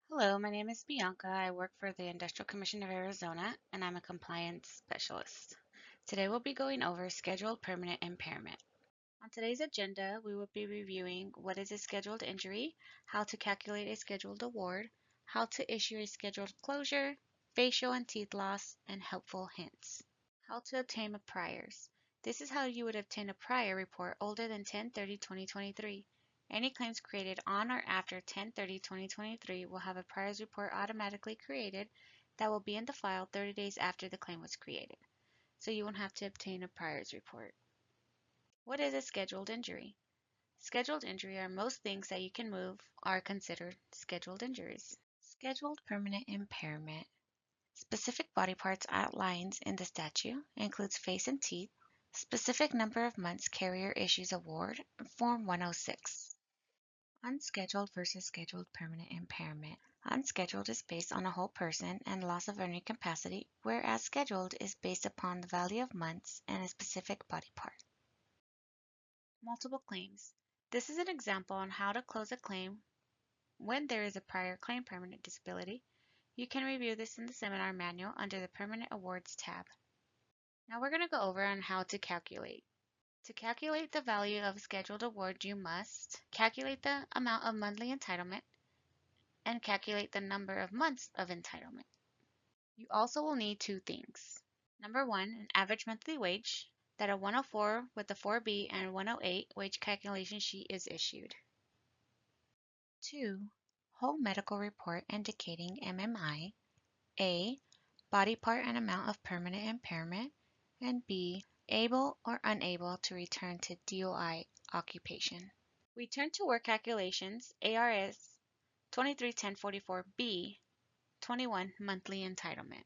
Hello, my name is Bianca. I work for the Industrial Commission of Arizona, and I'm a compliance specialist. Today we'll be going over scheduled permanent impairment. On today's agenda, we will be reviewing what is a scheduled injury, how to calculate a scheduled award, how to issue a scheduled closure, facial and teeth loss, and helpful hints. How to obtain a priors. This is how you would obtain a prior report older than 10/30/2023. Any claims created on or after 10/30/2023 will have a priors report automatically created that will be in the file 30 days after the claim was created, so you won't have to obtain a priors report. What is a scheduled injury? Scheduled injury are most things that you can move are considered scheduled injuries. Scheduled permanent impairment. Specific body parts outlined in the statute includes face and teeth. Specific number of months carrier issues award, Form 106. Unscheduled versus scheduled permanent impairment. Unscheduled is based on a whole person and loss of earning capacity, whereas scheduled is based upon the value of months and a specific body part. Multiple claims. This is an example on how to close a claim when there is a prior claim permanent disability. You can review this in the seminar manual under the Permanent Awards tab. Now we're going to go over on how to calculate. To calculate the value of a scheduled award, you must calculate the amount of monthly entitlement and calculate the number of months of entitlement. You also will need two things. Number one, an average monthly wage that a 104 with a 4B and 108 wage calculation sheet is issued. Two, whole medical report indicating MMI, A, body part and amount of permanent impairment, and B, able or unable to return to DOI occupation. Return to work calculations, ARS 231044B, 21 monthly entitlement.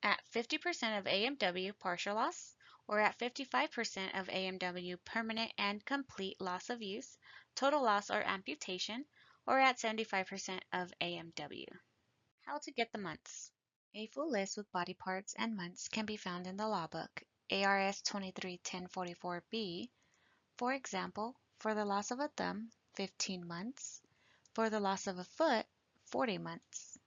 At 50% of AMW partial loss, or at 55% of AMW permanent and complete loss of use, total loss or amputation, or at 75% of AMW. How to get the months. A full list with body parts and months can be found in the law book, ARS 231044B. For example, for the loss of a thumb, 15 months. For the loss of a foot, 40 months.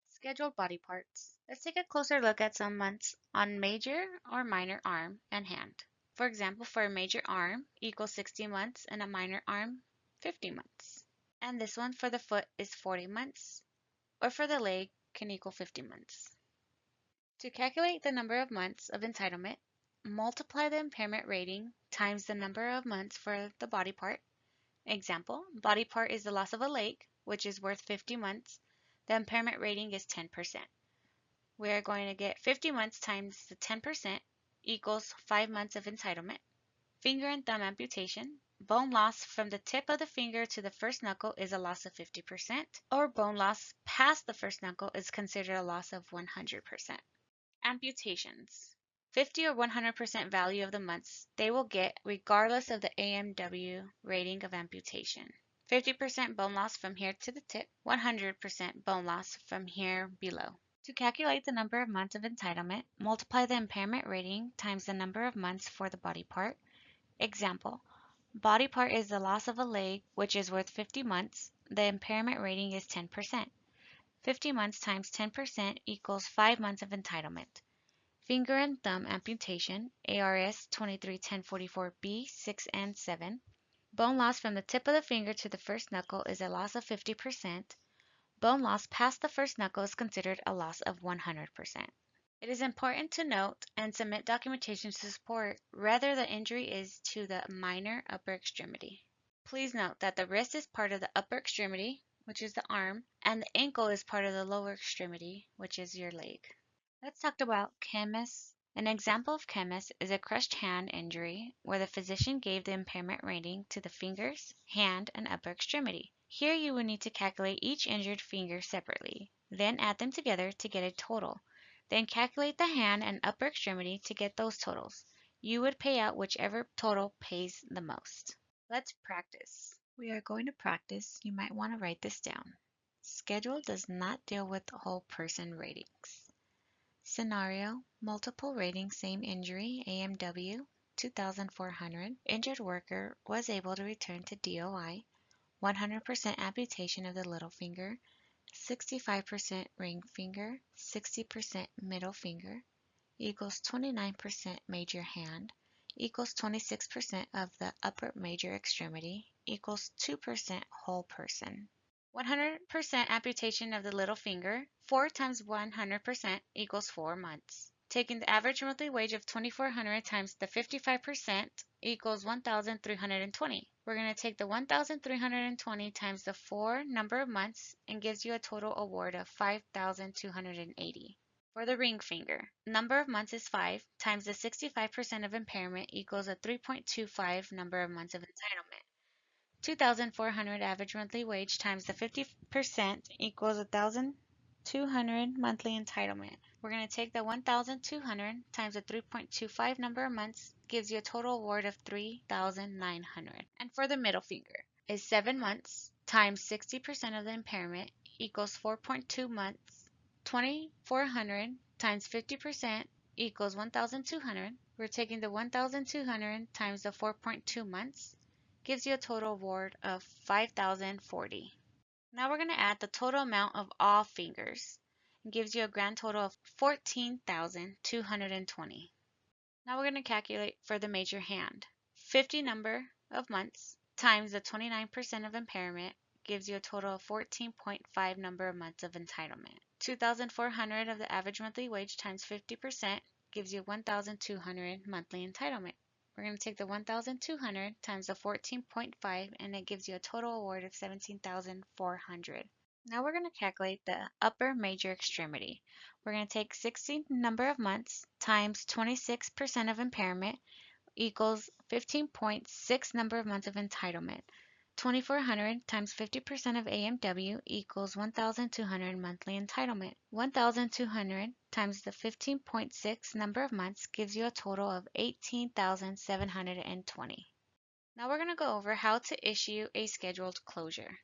Scheduled body parts. Let's take a closer look at some months on major or minor arm and hand. For example, for a major arm equals 60 months and a minor arm, 50 months. And this one for the foot is 40 months, or for the leg can equal 50 months. To calculate the number of months of entitlement, multiply the impairment rating times the number of months for the body part. Example, body part is the loss of a leg, which is worth 50 months. The impairment rating is 10%. We are going to get 50 months times the 10% equals 5 months of entitlement. Finger and thumb amputation. Bone loss from the tip of the finger to the first knuckle is a loss of 50%, or bone loss past the first knuckle is considered a loss of 100%. Amputations. 50 or 100% value of the months they will get regardless of the AMW rating of amputation. 50% bone loss from here to the tip, 100% bone loss from here below. To calculate the number of months of entitlement, multiply the impairment rating times the number of months for the body part. Example, body part is the loss of a leg, which is worth 50 months. The impairment rating is 10%. 50 months times 10% equals 5 months of entitlement. Finger and thumb amputation, ARS 231044B, 6 and 7. Bone loss from the tip of the finger to the first knuckle is a loss of 50%. Bone loss past the first knuckle is considered a loss of 100%. It is important to note and submit documentation to support whether the injury is to the minor upper extremity. Please note that the wrist is part of the upper extremity, which is the arm, and the ankle is part of the lower extremity, which is your leg. Let's talk about chemis. An example of chemis is a crushed hand injury where the physician gave the impairment rating to the fingers, hand, and upper extremity. Here you will need to calculate each injured finger separately, then add them together to get a total. Then calculate the hand and upper extremity to get those totals. You would pay out whichever total pays the most. Let's practice. We are going to practice. You might want to write this down. Schedule does not deal with whole person ratings. Scenario, multiple rating, same injury, AMW, 2,400. Injured worker was able to return to DOI, 100% amputation of the little finger, 65% ring finger, 60% middle finger, equals 29% major hand, equals 26% of the upper major extremity, equals 2% whole person. 100% amputation of the little finger, 4 times 100% equals 4 months. Taking the average monthly wage of 2,400 times the 55% equals 1,320. We're going to take the 1,320 times the 4 number of months and gives you a total award of 5,280. For the ring finger, number of months is 5 times the 65% of impairment equals a 3.25 number of months of entitlement. 2,400 average monthly wage times the 50% equals 1,200 monthly entitlement. We're going to take the 1,200 times the 3.25 number of months gives you a total award of 3,900. And for the middle finger is 7 months times 60% of the impairment equals 4.2 months. 2,400 times 50% equals 1,200. We're taking the 1,200 times the 4.2 months gives you a total award of 5,040. Now we're going to add the total amount of all fingers. It gives you a grand total of 14,220. Now we're going to calculate for the major hand. 50 number of months times the 29% of impairment gives you a total of 14.5 number of months of entitlement. 2,400 of the average monthly wage times 50% gives you 1,200 monthly entitlement. We're going to take the 1,200 times the 14.5 and it gives you a total award of 17,400. Now we're going to calculate the upper major extremity. We're going to take 60 number of months times 26% of impairment equals 15.6 number of months of entitlement. 2,400 times 50% of AMW equals 1,200 monthly entitlement. 1,200 times the 15.6 number of months gives you a total of 18,720. Now we're going to go over how to issue a scheduled closure.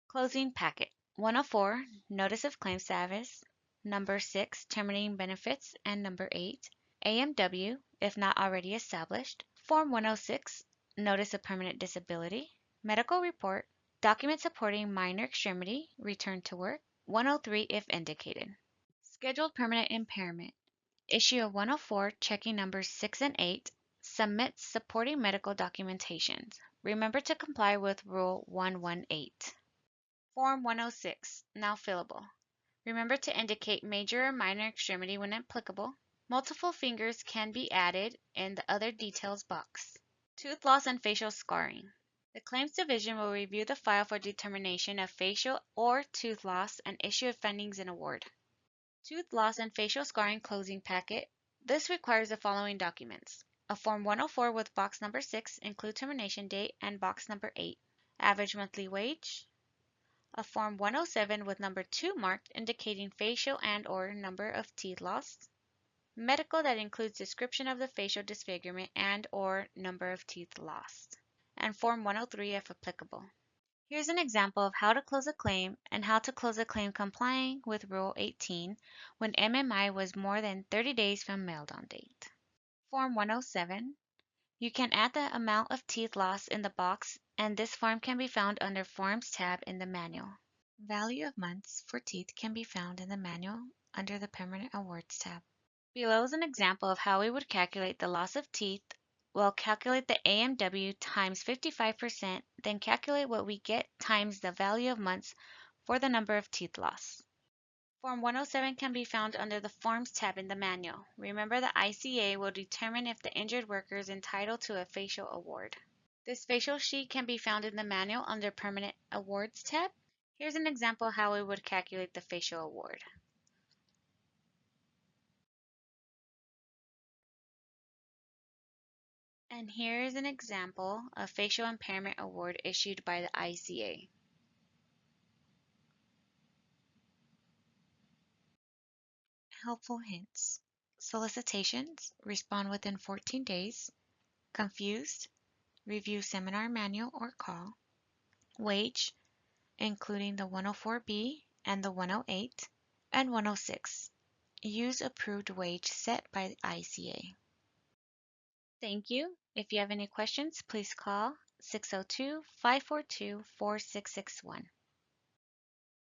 Closing packet. 104, Notice of Claim Status. Number 6, Terminating Benefits. And number 8, AMW, if not already established. Form 106, Notice of Permanent Disability. Medical report, document supporting minor extremity, return to work, 103 if indicated. Scheduled permanent impairment, issue of 104 checking numbers 6 and 8, submit supporting medical documentations. Remember to comply with Rule 118. Form 106, now fillable. Remember to indicate major or minor extremity when applicable. Multiple fingers can be added in the other details box. Tooth loss and facial scarring. The Claims Division will review the file for determination of facial or tooth loss and issue a findings and award. Tooth loss and facial scarring closing packet. This requires the following documents. A Form 104 with box number 6, include termination date, and box number 8, average monthly wage. A Form 107 with number 2 marked indicating facial and or number of teeth lost. Medical that includes description of the facial disfigurement and or number of teeth lost. And Form 103 if applicable. Here's an example of how to close a claim and how to close a claim complying with Rule 18 when MMI was more than 30 days from mailed on date. Form 107. You can add the amount of teeth lost in the box, and this form can be found under Forms tab in the manual. Value of months for teeth can be found in the manual under the Permanent Awards tab. Below is an example of how we would calculate the loss of teeth. We'll calculate the AMW times 55%, then calculate what we get times the value of months for the number of teeth lost. Form 107 can be found under the Forms tab in the manual. Remember, the ICA will determine if the injured worker is entitled to a facial award. This facial sheet can be found in the manual under Permanent Awards tab. Here's an example how we would calculate the facial award. And here is an example of facial impairment award issued by the ICA. Helpful hints. Solicitations, respond within 14 days. Confused, review seminar manual or call. Wage, including the 104B and the 108. And 106, use approved wage set by the ICA. Thank you. If you have any questions, please call 602-542-4661.